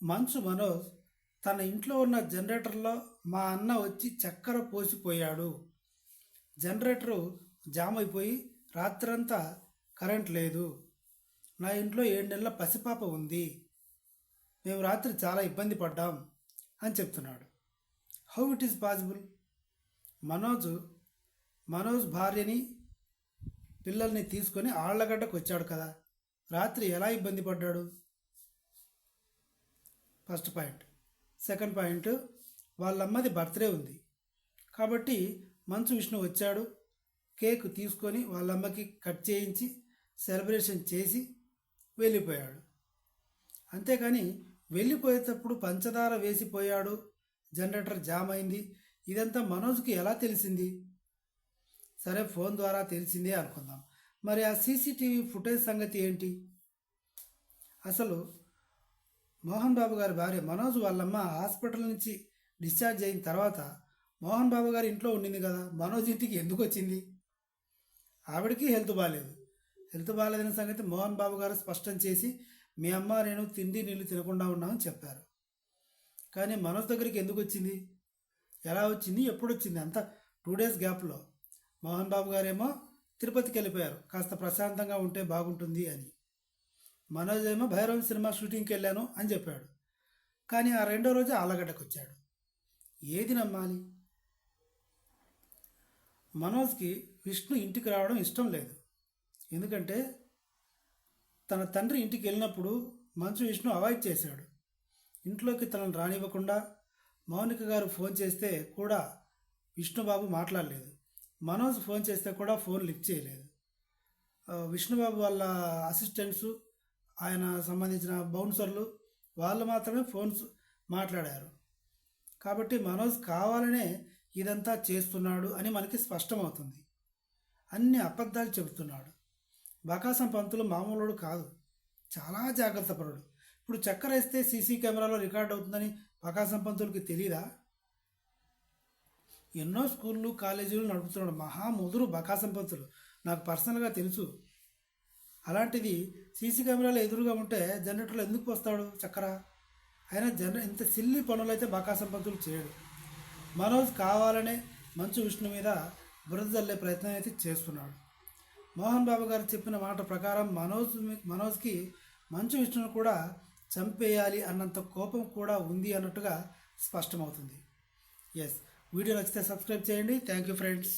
మంచు మనోజ్ తన ఇంట్లో ఉన్న జనరేటర్లో మా అన్న వచ్చి చక్కెర పోసిపోయాడు. జనరేటరు జామ్ అయిపోయి రాత్రంతా కరెంట్ లేదు. నా ఇంట్లో 7 నెలల పసిపాప ఉంది. మేము రాత్రి చాలా ఇబ్బంది పడ్డాం అని చెప్తున్నాడు. How it is possible? Manoj Manoj భార్యని పిల్లల్ని తీసుకొని ఆళ్లగడ్డకు వచ్చాడు కదా, రాత్రి ఎలా ఇబ్బంది పడ్డాడు? First point. సెకండ్ పాయింట్, వాళ్ళమ్మది బర్త్డే ఉంది కాబట్టి మంచు విష్ణు వచ్చాడు, కేక్ తీసుకొని వాళ్ళమ్మకి కట్ చేయించి సెలబ్రేషన్ చేసి వెళ్ళిపోయాడు. అంతేకాని వెళ్ళిపోయేటప్పుడు పంచదార వేసిపోయాడు, జనరేటర్ జామ్ అయింది, ఇదంతా మనోజ్కి ఎలా తెలిసింది? సరే, ఫోన్ ద్వారా తెలిసిందే అనుకుందాం. మరి ఆ సీసీటీవీ ఫుటేజ్ సంగతి ఏంటి? అసలు మోహన్ బాబు గారి భార్య మనోజ్ వాళ్ళమ్మ హాస్పిటల్ నుంచి డిశ్చార్జ్ అయిన తర్వాత మోహన్ బాబు గారి ఇంట్లో ఉండింది కదా, మనోజ్ ఇంటికి ఎందుకు వచ్చింది? ఆవిడకి హెల్త్ బాగాలేదు. హెల్త్ బాగాలేదనే సంగతి మోహన్ బాబు గారు స్పష్టం చేసి మీ అమ్మ నేను తిండి నీళ్ళు తినకుండా ఉన్నామని చెప్పారు. కానీ మనోజ్ దగ్గరికి ఎందుకు వచ్చింది? ఎలా వచ్చింది? ఎప్పుడు వచ్చింది? అంత 2 days గ్యాప్లో. మోహన్ బాబు గారేమో తిరుపతికి వెళ్ళిపోయారు, కాస్త ప్రశాంతంగా ఉంటే బాగుంటుంది అని. మనోజ్ ఏమో భైరవం సినిమా షూటింగ్కి వెళ్ళాను అని చెప్పాడు. కానీ ఆ 2వ రోజు ఆలగడ్డకు వచ్చాడు. ఏది నమ్మాలి? మనోజ్కి విష్ణు ఇంటికి రావడం ఇష్టం లేదు. ఎందుకంటే తన తండ్రి ఇంటికి వెళ్ళినప్పుడు మంచు విష్ణు అవాయిడ్ చేశాడు. ఇంట్లోకి తనను రానివ్వకుండా మౌనిక గారు ఫోన్ చేస్తే కూడా విష్ణుబాబు మాట్లాడలేదు. మనోజ్ ఫోన్ చేస్తే కూడా ఫోన్ లిఫ్ట్ చేయలేదు. విష్ణుబాబు వాళ్ళ అసిస్టెంట్స్, ఆయన సంబంధించిన బౌన్సర్లు వాళ్ళు మాత్రమే ఫోన్స్ మాట్లాడారు. కాబట్టి మనోజ్ కావాలనే ఇదంతా చేస్తున్నాడు అని మనకి స్పష్టమవుతుంది. అన్ని అబద్ధాలు చెబుతున్నాడు. బకాసం పంతులు మామూలుడు కాదు, చాలా జాగ్రత్త పరుడు. ఇప్పుడు చక్కెర వేస్తే సీసీ కెమెరాలో రికార్డ్ అవుతుందని బకాసం పంతులకి తెలీదా? ఎన్నో స్కూళ్ళు కాలేజీలు నడుపుతున్నాడు, మహా ముదురు బకాసం పంతులు, నాకు పర్సనల్గా తెలుసు. అలాంటిది సీసీ కెమెరాలు ఎదురుగా ఉంటే జనరేటర్లో ఎందుకు పోస్తాడు చక్కెర? అయినా ఇంత సిల్లి పనులు అయితే బకాసం పంతులు చేయడు. మనోజ్ కావాలనే మంచు విష్ణు మీద బురద జల్లే ప్రయత్నం అయితే చేస్తున్నాడు. మోహన్ బాబు గారు చెప్పిన మాట ప్రకారం మనోజ్కి మంచు విష్ణును కూడా చంపేయాలి అన్నంత కోపం కూడా ఉంది అన్నట్టుగా స్పష్టమవుతుంది. ఎస్, వీడియో నచ్చితే సబ్స్క్రైబ్ చేయండి. Thank you friends.